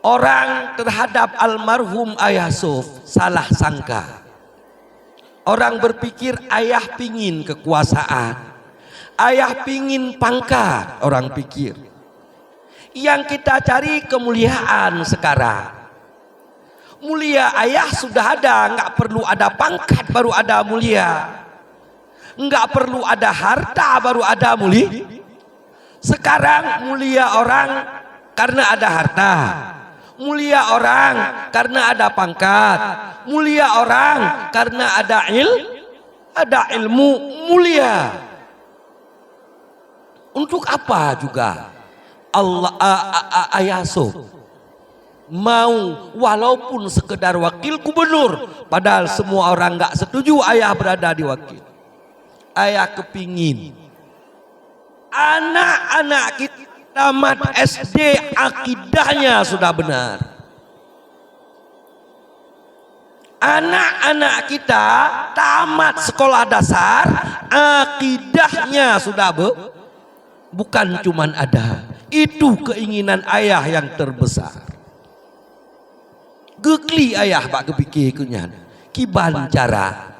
orang terhadap almarhum Ayah Suf salah sangka. Orang berpikir ayah pingin kekuasaan, ayah pingin pangkat. Orang pikir yang kita cari kemuliaan sekarang. Mulia ayah sudah ada, nggak perlu ada pangkat baru ada mulia, nggak perlu ada harta baru ada mulia. Sekarang mulia orang karena ada harta, mulia orang karena ada pangkat, mulia orang karena ada ilmu. Mulia untuk apa juga Allah Ayah Suf mau walaupun sekedar wakil gubernur, padahal semua orang nggak setuju ayah berada di wakil. Ayah kepingin anak-anak kita tamat SD akidahnya sudah benar. Anak-anak kita tamat sekolah dasar akidahnya sudah bukan cuman ada. Itu keinginan ayah yang terbesar. Gegli ayah pak kepikir kunyan kiban cara